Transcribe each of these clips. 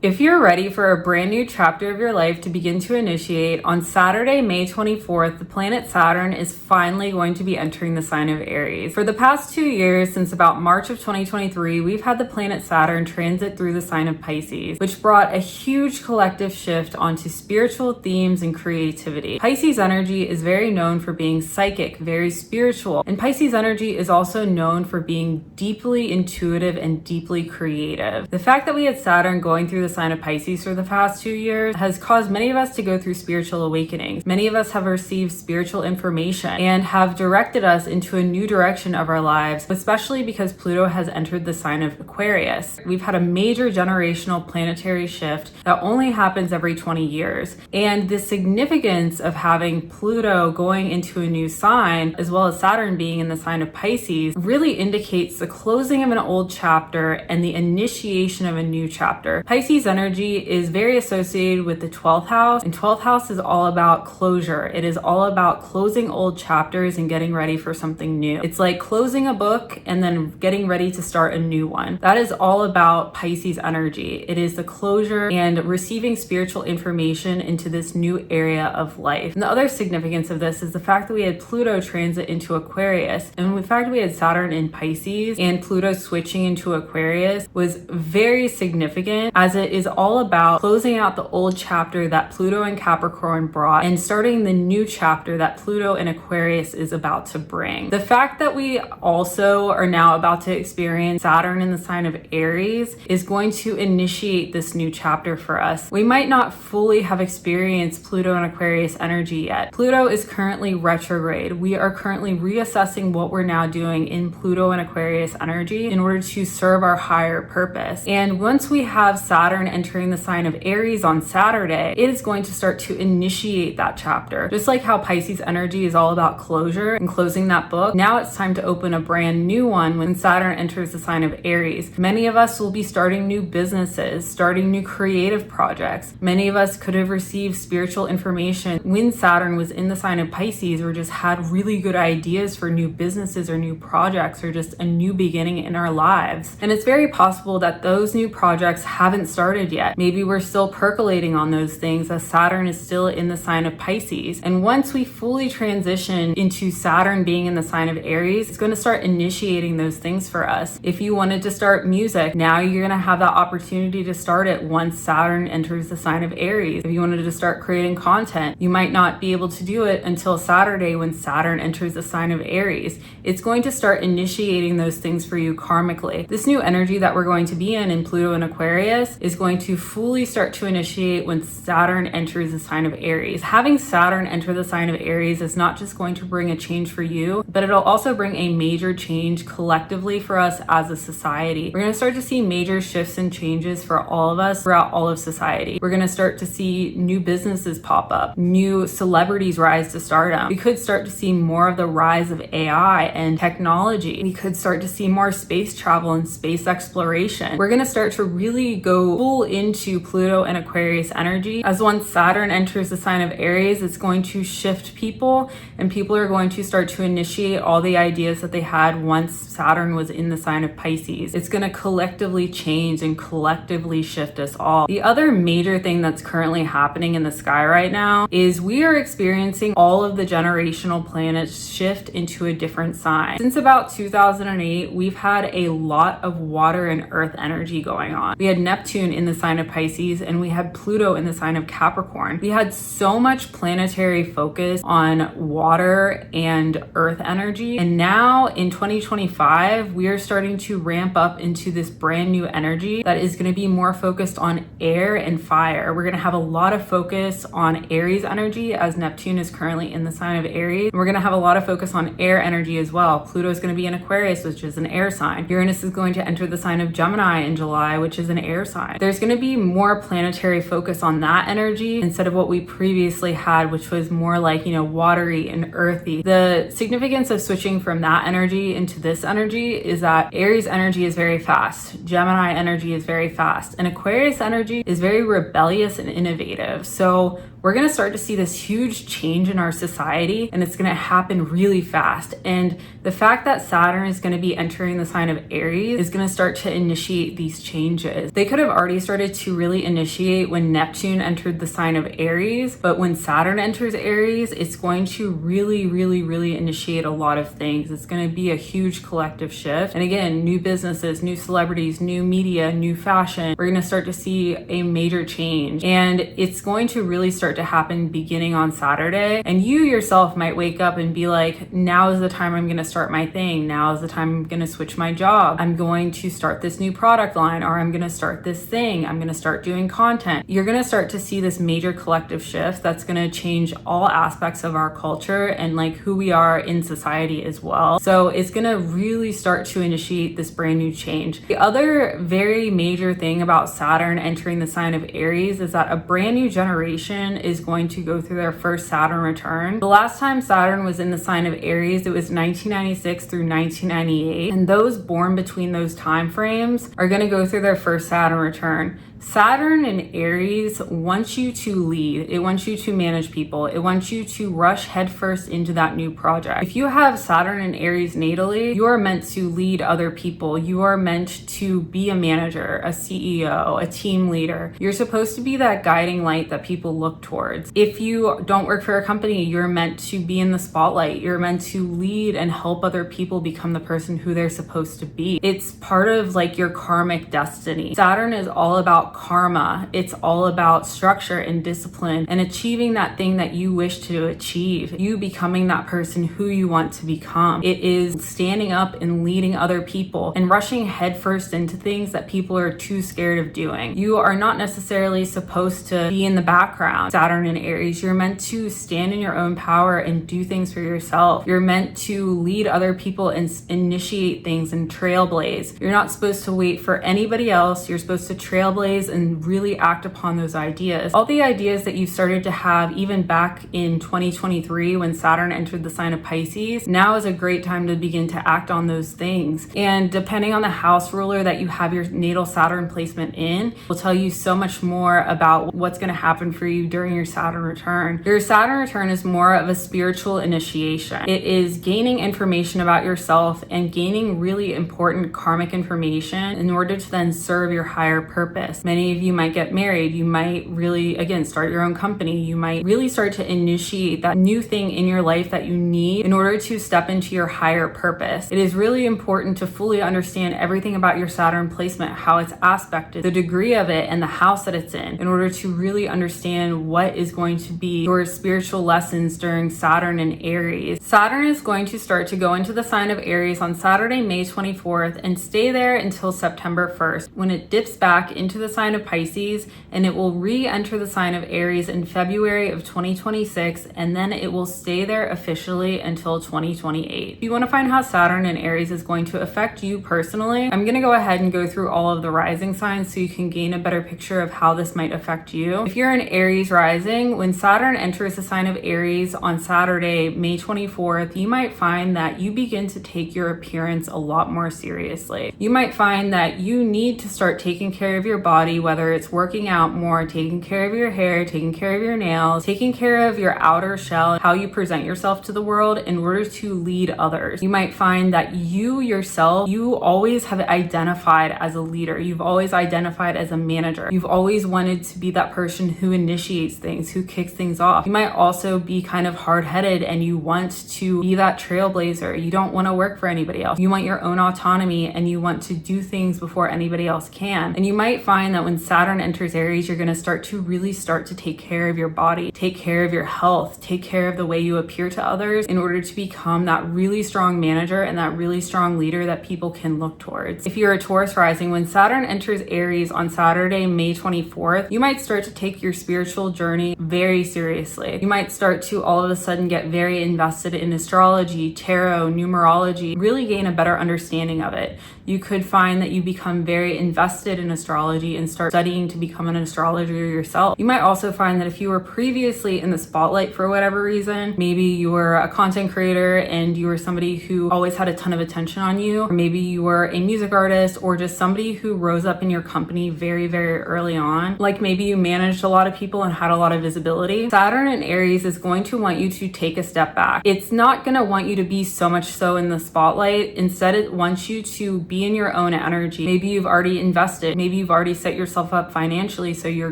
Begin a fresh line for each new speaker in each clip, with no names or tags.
If you're ready for a brand new chapter of your life to begin to initiate, on Saturday, May 24th, the planet Saturn is finally going to be entering the sign of Aries. For the past 2 years, since about March of 2023, we've had the planet Saturn transit through the sign of Pisces, which brought a huge collective shift onto spiritual themes and creativity. Pisces energy is very known for being psychic, very spiritual, and Pisces energy is also known for being deeply intuitive and deeply creative. The fact that we had Saturn going through the sign of Pisces for the past 2 years has caused many of us to go through spiritual awakenings. Many of us have received spiritual information and have directed us into a new direction of our lives, especially because Pluto has entered the sign of Aquarius. We've had a major generational planetary shift that only happens every 20 years. And the significance of having Pluto going into a new sign, as well as Saturn being in the sign of Pisces, really indicates the closing of an old chapter and the initiation of a new chapter. Pisces energy is very associated with the 12th house, and 12th house is all about closure. It is all about closing old chapters and getting ready for something new. It's like closing a book and then getting ready to start a new one. That is all about Pisces energy. It is the closure and receiving spiritual information into this new area of life. And the other significance of this is the fact that we had Pluto transit into Aquarius, and the fact that we had Saturn in Pisces and Pluto switching into Aquarius was very significant, as it is all about closing out the old chapter that Pluto and Capricorn brought and starting the new chapter that Pluto and Aquarius is about to bring. The fact that we also are now about to experience Saturn in the sign of Aries is going to initiate this new chapter for us. We might not fully have experienced Pluto and Aquarius energy yet. Pluto is currently retrograde. We are currently reassessing what we're now doing in Pluto and Aquarius energy in order to serve our higher purpose. And once we have Saturn entering the sign of Aries on Saturday, it is going to start to initiate that chapter. Just like how Pisces energy is all about closure and closing that book, now it's time to open a brand new one when Saturn enters the sign of Aries. Many of us will be starting new businesses, starting new creative projects. Many of us could have received spiritual information when Saturn was in the sign of Pisces, or just had really good ideas for new businesses or new projects, or just a new beginning in our lives. And it's very possible that those new projects haven't started yet. Maybe we're still percolating on those things as Saturn is still in the sign of Pisces. And once we fully transition into Saturn being in the sign of Aries, it's going to start initiating those things for us. If you wanted to start music, now you're going to have that opportunity to start it once Saturn enters the sign of Aries. If you wanted to start creating content, you might not be able to do it until Saturday when Saturn enters the sign of Aries. It's going to start initiating those things for you karmically. This new energy that we're going to be in Pluto and Aquarius is going to fully start to initiate when Saturn enters the sign of Aries. Having Saturn enter the sign of Aries is not just going to bring a change for you, but it'll also bring a major change collectively for us as a society. We're going to start to see major shifts and changes for all of us throughout all of society. We're going to start to see new businesses pop up, new celebrities rise to stardom. We could start to see more of the rise of AI and technology. We could start to see more space travel and space exploration. We're going to start to really go full into Pluto and Aquarius energy, as once Saturn enters the sign of Aries, it's going to shift people, and people are going to start to initiate all the ideas that they had once Saturn was in the sign of Pisces. It's going to collectively change and collectively shift us all. The other major thing that's currently happening in the sky right now is we are experiencing all of the generational planets shift into a different sign. Since about 2008, we've had a lot of water and earth energy going on. We had Neptune in the sign of Pisces, and we had Pluto in the sign of Capricorn. We had so much planetary focus on water and earth energy, and now in 2025 we are starting to ramp up into this brand new energy that is going to be more focused on air and fire. We're going to have a lot of focus on Aries energy, as Neptune is currently in the sign of Aries. We're going to have a lot of focus on air energy as well. Pluto is going to be in Aquarius, which is an air sign. Uranus is going to enter the sign of Gemini in July, which is an air sign. There's going to be more planetary focus on that energy instead of what we previously had, which was more like, watery and earthy. The significance of switching from that energy into this energy is that Aries energy is very fast, Gemini energy is very fast, and Aquarius energy is very rebellious and innovative. So we're going to start to see this huge change in our society, and it's going to happen really fast. And the fact that Saturn is going to be entering the sign of Aries is going to start to initiate these changes. They could have already already started to really initiate when Neptune entered the sign of Aries, but when Saturn enters Aries, it's going to really initiate a lot of things. It's going to be a huge collective shift. And again, new businesses, new celebrities, new media, new fashion. We're going to start to see a major change. And it's going to really start to happen beginning on Saturday. And you yourself might wake up and be like, now is the time I'm going to start my thing. Now is the time I'm going to switch my job. I'm going to start this new product line, or I'm going to start this thing. I'm going to start doing content. You're going to start to see this major collective shift that's going to change all aspects of our culture and like who we are in society as well. So it's going to really start to initiate this brand new change. The other very major thing about Saturn entering the sign of Aries is that a brand new generation is going to go through their first Saturn return. The last time Saturn was in the sign of Aries, it was 1996 through 1998. And those born between those time frames are going to go through their first Saturn return. Saturn in Aries wants you to lead. It wants you to manage people. It wants you to rush headfirst into that new project. If you have Saturn in Aries natally, you are meant to lead other people. You are meant to be a manager, a CEO, a team leader. You're supposed to be that guiding light that people look towards. If you don't work for a company, you're meant to be in the spotlight. You're meant to lead and help other people become the person who they're supposed to be. It's part of like your karmic destiny. Saturn is all about karma. It's all about structure and discipline and achieving that thing that you wish to achieve. You becoming that person who you want to become. It is standing up and leading other people and rushing headfirst into things that people are too scared of doing. You are not necessarily supposed to be in the background. Saturn in Aries, you're meant to stand in your own power and do things for yourself. You're meant to lead other people and initiate things and trailblaze. You're not supposed to wait for anybody else. You're supposed to trailblaze and really act upon those ideas. All the ideas that you started to have even back in 2023 when Saturn entered the sign of Pisces, now is a great time to begin to act on those things. And depending on the house ruler that you have your natal Saturn placement in, will tell you so much more about what's going to happen for you during your Saturn return. Your Saturn return is more of a spiritual initiation. It is gaining information about yourself and gaining really important karmic information in order to then serve your higher purpose. Many of you might get married. You might really, again, start your own company. You might really start to initiate that new thing in your life that you need in order to step into your higher purpose. It is really important to fully understand everything about your Saturn placement, how it's aspected, the degree of it, and the house that it's in order to really understand what is going to be your spiritual lessons during Saturn and Aries. Saturn is going to start to go into the sign of Aries on Saturday, May 24th, and stay there until September 1st, when it dips back into the sign of Pisces, and it will re-enter the sign of Aries in February of 2026, and then it will stay there officially until 2028. If you want to find how Saturn in Aries is going to affect you personally, I'm going to go ahead and go through all of the rising signs so you can gain a better picture of how this might affect you. If you're an Aries rising, when Saturn enters the sign of Aries on Saturday, May 24th, you might find that you begin to take your appearance a lot more seriously. You might find that you need to start taking care of your body, whether it's working out more, taking care of your hair, taking care of your nails, taking care of your outer shell, how you present yourself to the world in order to lead others. You might find that you yourself, you always have identified as a leader. You've always identified as a manager. You've always wanted to be that person who initiates things, who kicks things off. You might also be kind of hard-headed and you want to be that trailblazer. You don't want to work for anybody else. You want your own autonomy and you want to do things before anybody else can. And you might find that when Saturn enters Aries, you're going to start to take care of your body, take care of your health, take care of the way you appear to others in order to become that really strong manager and that really strong leader that people can look towards. If you're a Taurus rising, when Saturn enters Aries on Saturday, May 24th, you might start to take your spiritual journey very seriously. You might start to all of a sudden get very invested in astrology, tarot, numerology, really gain a better understanding of it. You could find that you become very invested in astrology and start studying to become an astrologer yourself. You might also find that if you were previously in the spotlight for whatever reason, maybe you were a content creator and you were somebody who always had a ton of attention on you, or maybe you were a music artist or just somebody who rose up in your company very, very early on, like maybe you managed a lot of people and had a lot of visibility. Saturn in Aries is going to want you to take a step back. It's not going to want you to be so much so in the spotlight. Instead, it wants you to be in your own energy. Maybe you've already invested. Maybe you've already set set yourself up financially so you're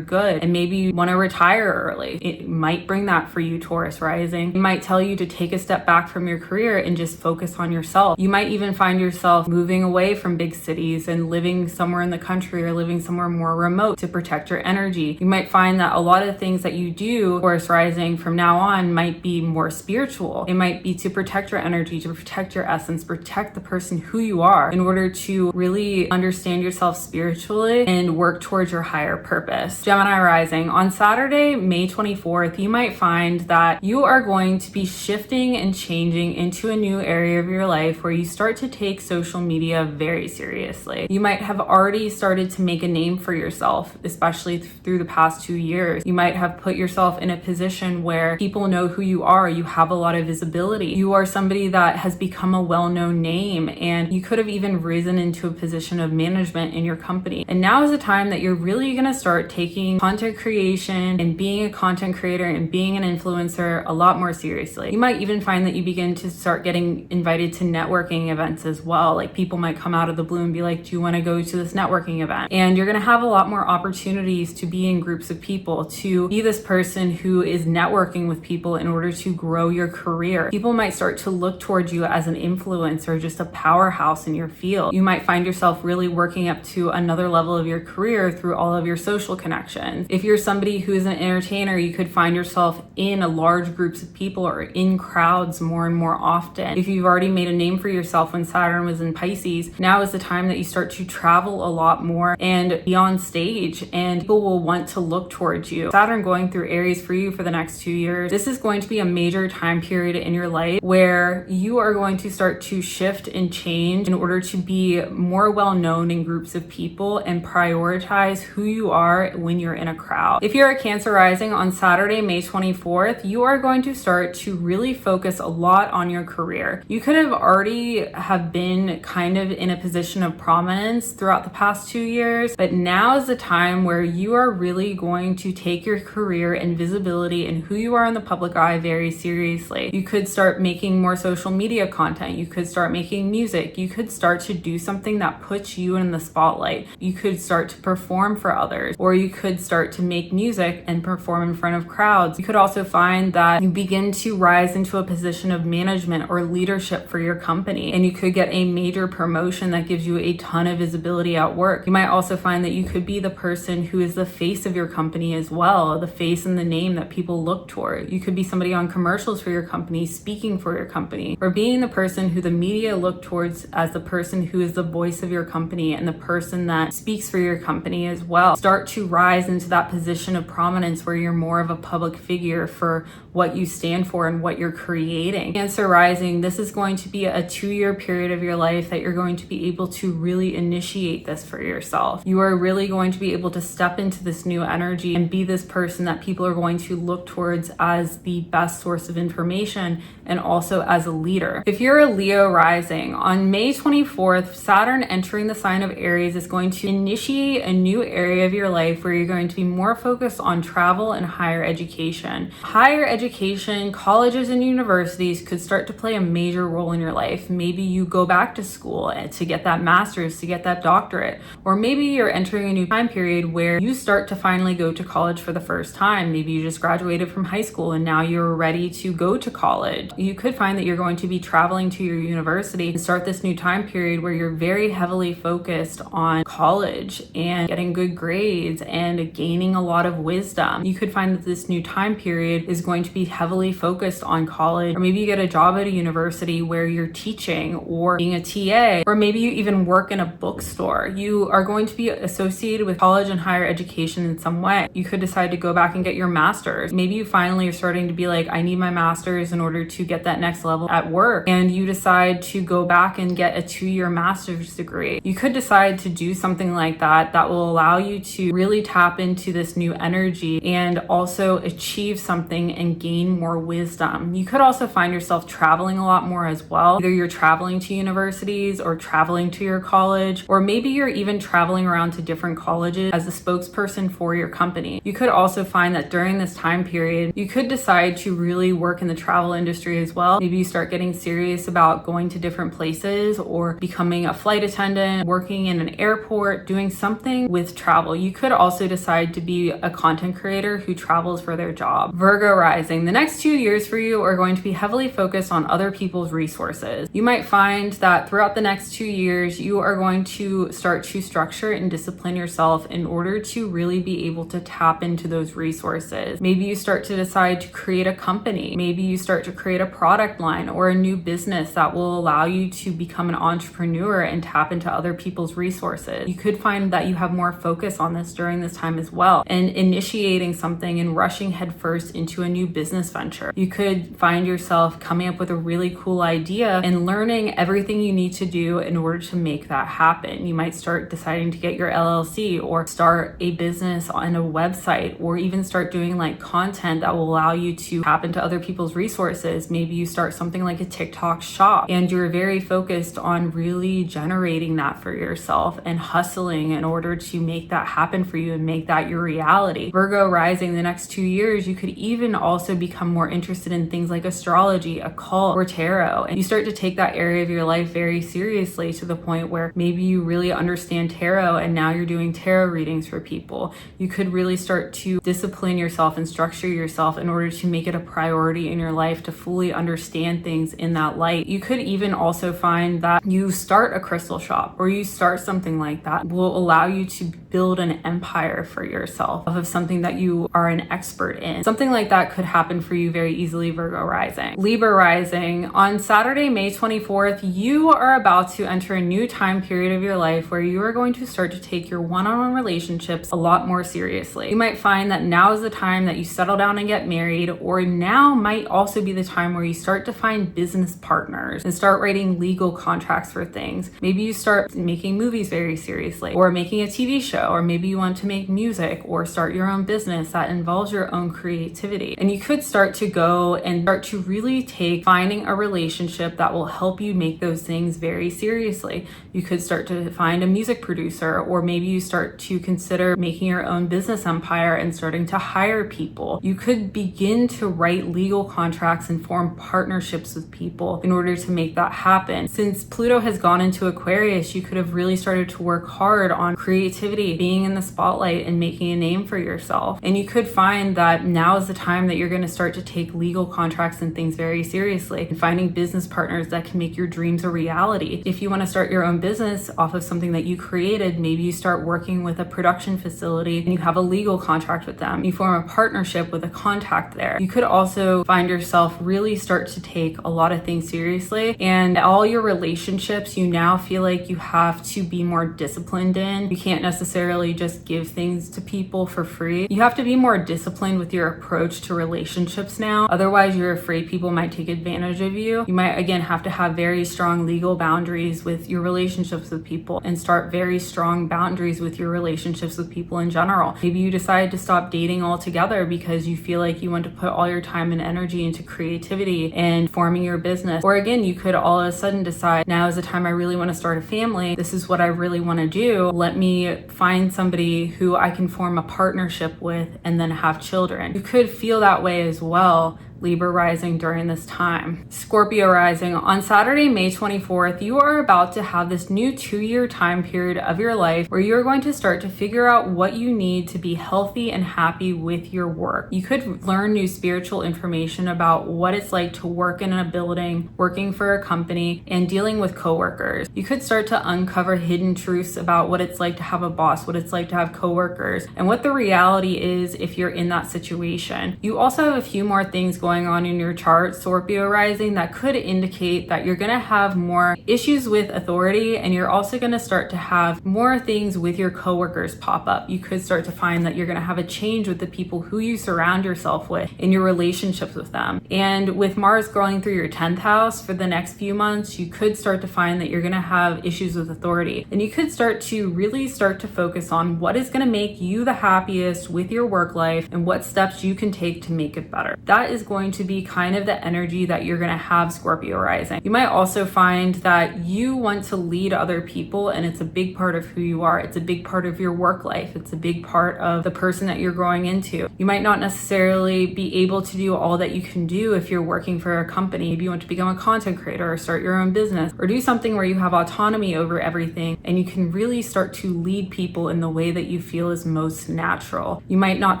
good. And maybe you want to retire early. It might bring that for you, Taurus Rising. It might tell you to take a step back from your career and just focus on yourself. You might even find yourself moving away from big cities and living somewhere in the country or living somewhere more remote to protect your energy. You might find that a lot of things that you do, Taurus Rising, from now on might be more spiritual. It might be to protect your energy, to protect your essence, protect the person who you are in order to really understand yourself spiritually and work towards your higher purpose. Gemini Rising, on Saturday, May 24th, you might find that you are going to be shifting and changing into a new area of your life where you start to take social media very seriously. You might have already started to make a name for yourself, especially through the past 2 years. You might have put yourself in a position where people know who you are. You have a lot of visibility. You are somebody that has become a well-known name, and you could have even risen into a position of management in your company. And now is the time that you're really going to start taking content creation and being a content creator and being an influencer a lot more seriously. You might even find that you begin to start getting invited to networking events as well. Like, people might come out of the blue and be like, do you want to go to this networking event? And you're going to have a lot more opportunities to be in groups of people, to be this person who is networking with people in order to grow your career. People might start to look towards you as an influencer, just a powerhouse in your field. You might find yourself really working up to another level of your career through all of your social connections. If you're somebody who is an entertainer, you could find yourself in a large groups of people or in crowds more and more often. If you've already made a name for yourself when Saturn was in Pisces, now is the time that you start to travel a lot more and be on stage, and people will want to look towards you. Saturn going through Aries for you for the next 2 years. This is going to be a major time period in your life where you are going to start to shift and change in order to be more well known in groups of people and prioritize who you are when you're in a crowd. If you're a Cancer Rising, on Saturday, May 24th, you are going to start to really focus a lot on your career. You could have already have been kind of in a position of prominence throughout the past 2 years, but now is the time where you are really going to take your career and visibility and who you are in the public eye very seriously. You could start making more social media content. You could start making music. You could start to do something that puts you in the spotlight. You could start to perform for others, or you could start to make music and perform in front of crowds. You could also find that you begin to rise into a position of management or leadership for your company, and you could get a major promotion that gives you a ton of visibility at work. You might also find that you could be the person who is the face of your company as well, the face and the name that people look toward. You could be somebody on commercials for your company, speaking for your company, or being the person who the media look towards as the person who is the voice of your company and the person that speaks for your company as well. Start to rise into that position of prominence where you're more of a public figure for what you stand for and what you're creating. Cancer Rising, this is going to be a 2-year period of your life that you're going to be able to really initiate this for yourself. You are really going to be able to step into this new energy and be this person that people are going to look towards as the best source of information and also as a leader. If you're a Leo Rising, on May 24th, Saturn entering the sign of Aries is going to initiate a new area of your life where you're going to be more focused on travel and higher education. Higher education, colleges and universities could start to play a major role in your life. Maybe you go back to school to get that master's, to get that doctorate, or maybe you're entering a new time period where you start to finally go to college for the first time. Maybe you just graduated from high school and now you're ready to go to college. You could find that you're going to be traveling to your university and start this new time period where you're very heavily focused on college and getting good grades and gaining a lot of wisdom. You could find that this new time period is going to be heavily focused on college, or maybe you get a job at a university where you're teaching or being a TA, or maybe you even work in a bookstore. You are going to be associated with college and higher education in some way. You could decide to go back and get your master's. Maybe you finally are starting to be like, I need my master's in order to get that next level at work, and you decide to go back and get a 2-year master's degree. You could decide to do something like that that will allow you to really tap into this new energy and also achieve something and gain more wisdom. You could also find yourself traveling a lot more as well. Either you're traveling to universities or traveling to your college, or maybe you're even traveling around to different colleges as a spokesperson for your company. You could also find that during this time period, you could decide to really work in the travel industry as well. Maybe you start getting serious about going to different places or becoming a flight attendant, working in an airport, doing something something with travel. You could also decide to be a content creator who travels for their job. Virgo Rising. The next 2 years for you are going to be heavily focused on other people's resources. You might find that throughout the next 2 years, you are going to start to structure and discipline yourself in order to really be able to tap into those resources. Maybe you start to decide to create a company. Maybe you start to create a product line or a new business that will allow you to become an entrepreneur and tap into other people's resources. You could find that you have more focus on this during this time as well, and initiating something and rushing headfirst into a new business venture. You could find yourself coming up with a really cool idea and learning everything you need to do in order to make that happen. You might start deciding to get your LLC or start a business on a website, or even start doing like content that will allow you to tap into other people's resources. Maybe you start something like a TikTok shop and you're very focused on really generating that for yourself and hustling in order to make that happen for you and make that your reality. Virgo Rising, the next 2 years, you could even also become more interested in things like astrology, occult, or tarot. And you start to take that area of your life very seriously to the point where maybe you really understand tarot and now you're doing tarot readings for people. You could really start to discipline yourself and structure yourself in order to make it a priority in your life to fully understand things in that light. You could even also find that you start a crystal shop or you start something like that will allow you to build an empire for yourself of something that you are an expert in. Something like that could happen for you very easily, Virgo Rising. Libra Rising. On Saturday, May 24th, you are about to enter a new time period of your life where you are going to start to take your one-on-one relationships a lot more seriously. You might find that now is the time that you settle down and get married, or now might also be the time where you start to find business partners and start writing legal contracts for things. Maybe you start making movies very seriously, or making a TV show, or maybe you want to make music or start your own business that involves your own creativity. And you could start to go and start to really take finding a relationship that will help you make those things very seriously. You could start to find a music producer, or maybe you start to consider making your own business empire and starting to hire people. You could begin to write legal contracts and form partnerships with people in order to make that happen. Since Pluto has gone into Aquarius, you could have really started to work hard on creativity, being in the spotlight and making a name for yourself. And you could find that now is the time that you're going to start to take legal contracts and things very seriously and finding business partners that can make your dreams a reality. If you want to start your own business off of something that you created, maybe you start working with a production facility and you have a legal contract with them. You form a partnership with a contact there. You could also find yourself really start to take a lot of things seriously, and all your relationships you now feel like you have to be more disciplined in. You can't necessarily just give things to people for free. You have to be more disciplined with your approach to relationships now. Otherwise, you're afraid people might take advantage of you. You might again have to have very strong legal boundaries with your relationships with people and start very strong boundaries with your relationships with people in general. Maybe you decide to stop dating altogether because you feel like you want to put all your time and energy into creativity and forming your business. Or again, you could all of a sudden decide, now is the time I really want to start a family. This is what I really want to do. Let me find somebody who I can form a partnership with and then have children. You could feel that way as well, Libra Rising, during this time. Scorpio Rising. On Saturday, May 24th, you are about to have this new 2-year time period of your life where you're going to start to figure out what you need to be healthy and happy with your work. You could learn new spiritual information about what it's like to work in a building, working for a company, and dealing with coworkers. You could start to uncover hidden truths about what it's like to have a boss, what it's like to have coworkers, and what the reality is if you're in that situation. You also have a few more things going on in your chart, Scorpio Rising, that could indicate that you're going to have more issues with authority, and you're also going to start to have more things with your coworkers pop up. You could start to find that you're going to have a change with the people who you surround yourself with in your relationships with them. And with Mars going through your 10th house for the next few months, you could start to find that you're going to have issues with authority, and you could start to focus on what is going to make you the happiest with your work life and what steps you can take to make it better. That is going going to be kind of the energy that you're going to have, Scorpio Rising. You might also find that you want to lead other people, and it's a big part of who you are. It's a big part of your work life. It's a big part of the person that you're growing into. You might not necessarily be able to do all that you can do if you're working for a company. Maybe you want to become a content creator or start your own business or do something where you have autonomy over everything and you can really start to lead people in the way that you feel is most natural. You might not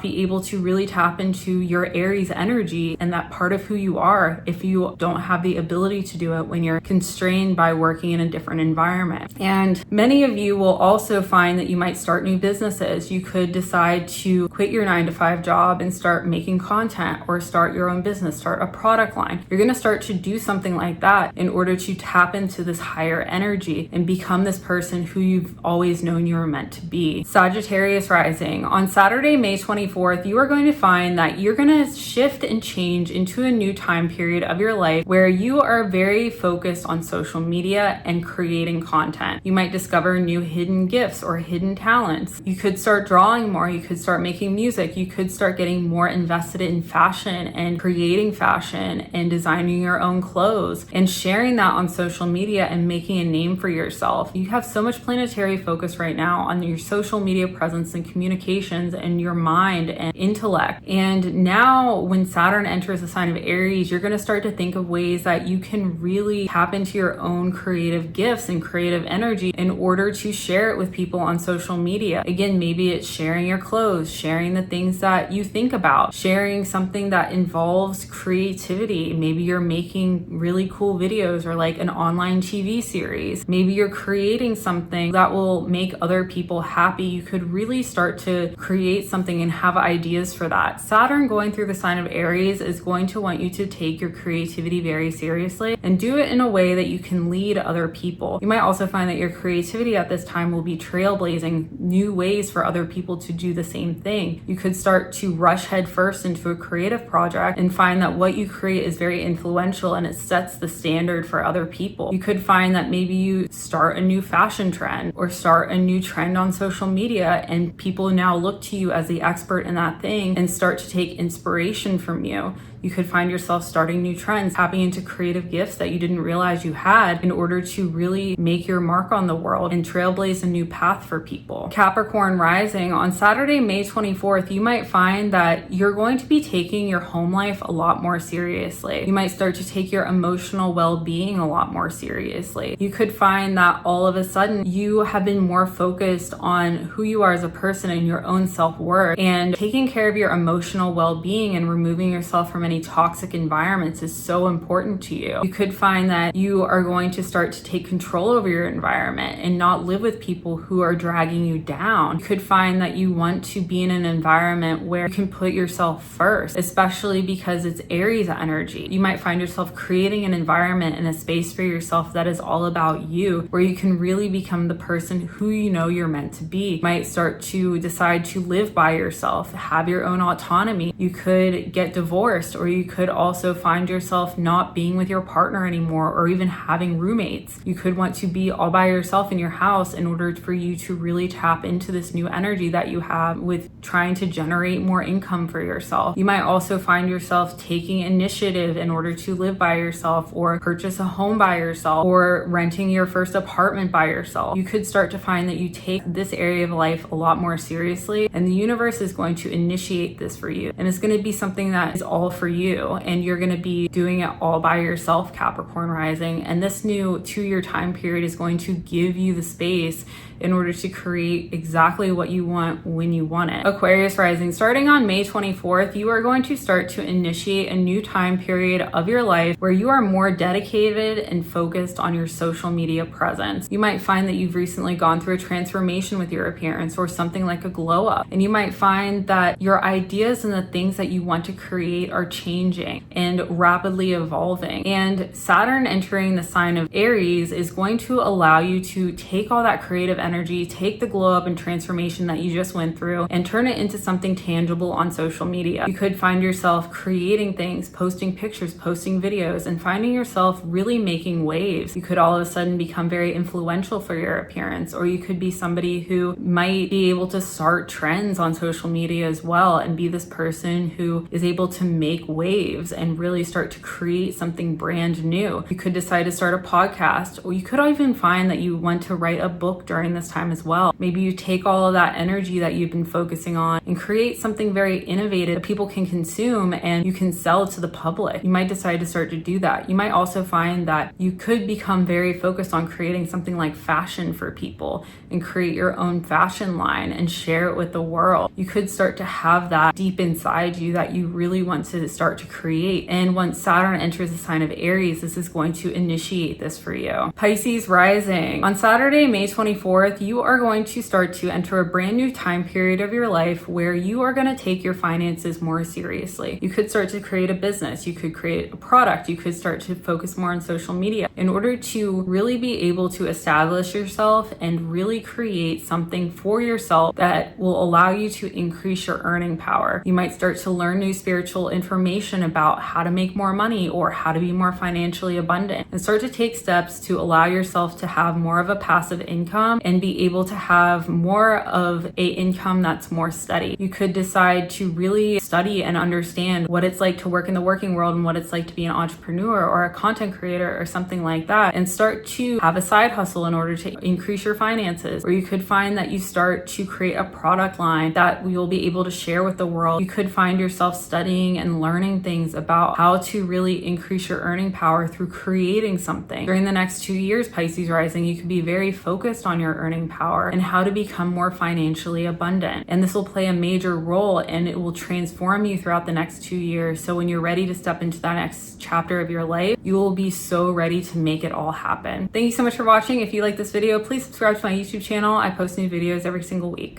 be able to really tap into your Aries energy and that part of who you are if you don't have the ability to do it when you're constrained by working in a different environment. And many of you will also find that you might start new businesses. You could decide to quit your 9-to-5 job and start making content or start your own business, start a product line. You're going to start to do something like that in order to tap into this higher energy and become this person who you've always known you were meant to be. Sagittarius Rising. On Saturday, May 24th, you are going to find that you're going to shift and change into a new time period of your life where you are very focused on social media and creating content. You might discover new hidden gifts or hidden talents. You could start drawing more. You could start making music. You could start getting more invested in fashion and creating fashion and designing your own clothes and sharing that on social media and making a name for yourself. You have so much planetary focus right now on your social media presence and communications and your mind and intellect. And now when Saturn enters the sign of Aries, you're going to start to think of ways that you can really tap into your own creative gifts and creative energy in order to share it with people on social media. Again, maybe it's sharing your clothes, sharing the things that you think about, sharing something that involves creativity. Maybe you're making really cool videos or like an online TV series. Maybe you're creating something that will make other people happy. You could really start to create something and have ideas for that. Saturn going through the sign of Aries is going to want you to take your creativity very seriously and do it in a way that you can lead other people. You might also find that your creativity at this time will be trailblazing new ways for other people to do the same thing. You could start to rush headfirst into a creative project and find that what you create is very influential and it sets the standard for other people. You could find that maybe you start a new fashion trend or start a new trend on social media and people now look to you as the expert in that thing and start to take inspiration from you. You could find yourself starting new trends, tapping into creative gifts that you didn't realize you had in order to really make your mark on the world and trailblaze a new path for people. Capricorn Rising. On Saturday, May 24th, you might find that you're going to be taking your home life a lot more seriously. You might start to take your emotional well-being a lot more seriously. You could find that all of a sudden you have been more focused on who you are as a person and your own self-worth, and taking care of your emotional well-being and removing yourself from any toxic environments is so important to you. You could find that you are going to start to take control over your environment and not live with people who are dragging you down. You could find that you want to be in an environment where you can put yourself first, especially because it's Aries energy. You might find yourself creating an environment and a space for yourself that is all about you, where you can really become the person who you know you're meant to be. You might start to decide to live by yourself, have your own autonomy. You could get divorced, or you could also find yourself not being with your partner anymore or even having roommates. You could want to be all by yourself in your house in order for you to really tap into this new energy that you have with trying to generate more income for yourself. You might also find yourself taking initiative in order to live by yourself or purchase a home by yourself or renting your first apartment by yourself. You could start to find that you take this area of life a lot more seriously, and the universe is going to initiate this for you. And it's going to be something that is all for you, and you're going to be doing it all by yourself, Capricorn Rising. And this new 2-year time period is going to give you the space in order to create exactly what you want when you want it. Aquarius Rising. Starting on May 24th, you are going to start to initiate a new time period of your life where you are more dedicated and focused on your social media presence. You might find that you've recently gone through a transformation with your appearance or something like a glow up, and you might find that your ideas and the things that you want to create are changing and rapidly evolving. And Saturn entering the sign of Aries is going to allow you to take all that creative energy, take the glow up and transformation that you just went through, and turn it into something tangible on social media. You could find yourself creating things, posting pictures, posting videos, and finding yourself really making waves. You could all of a sudden become very influential for your appearance, or you could be somebody who might be able to start trends on social media as well and be this person who is able to make make waves and really start to create something brand new. You could decide to start a podcast, or you could even find that you want to write a book during this time as well. Maybe you take all of that energy that you've been focusing on and create something very innovative that people can consume and you can sell to the public. You might decide to start to do that. You might also find that you could become very focused on creating something like fashion for people and create your own fashion line and share it with the world. You could start to have that deep inside you that you really want to start to create. And once Saturn enters the sign of Aries, this is going to initiate this for you. Pisces Rising. On Saturday, May 24th, you are going to start to enter a brand new time period of your life where you are going to take your finances more seriously. You could start to create a business. You could create a product. You could start to focus more on social media in order to really be able to establish yourself and really create something for yourself that will allow you to increase your earning power. You might start to learn new spiritual information about how to make more money or how to be more financially abundant, and start to take steps to allow yourself to have more of a passive income and be able to have more of a income that's more steady. You could decide to really study and understand what it's like to work in the working world and what it's like to be an entrepreneur or a content creator or something like that, and start to have a side hustle in order to increase your finances. Or you could find that you start to create a product line that you'll be able to share with the world. You could find yourself studying and learning things about how to really increase your earning power through creating something. During the next 2 years, Pisces Rising, you could be very focused on your earning power and how to become more financially abundant. And this will play a major role and it will transform you throughout the next 2 years. So when you're ready to step into that next chapter of your life, you will be so ready to make it all happen. Thank you so much for watching. If you like this video, please subscribe to my YouTube channel. I post new videos every single week.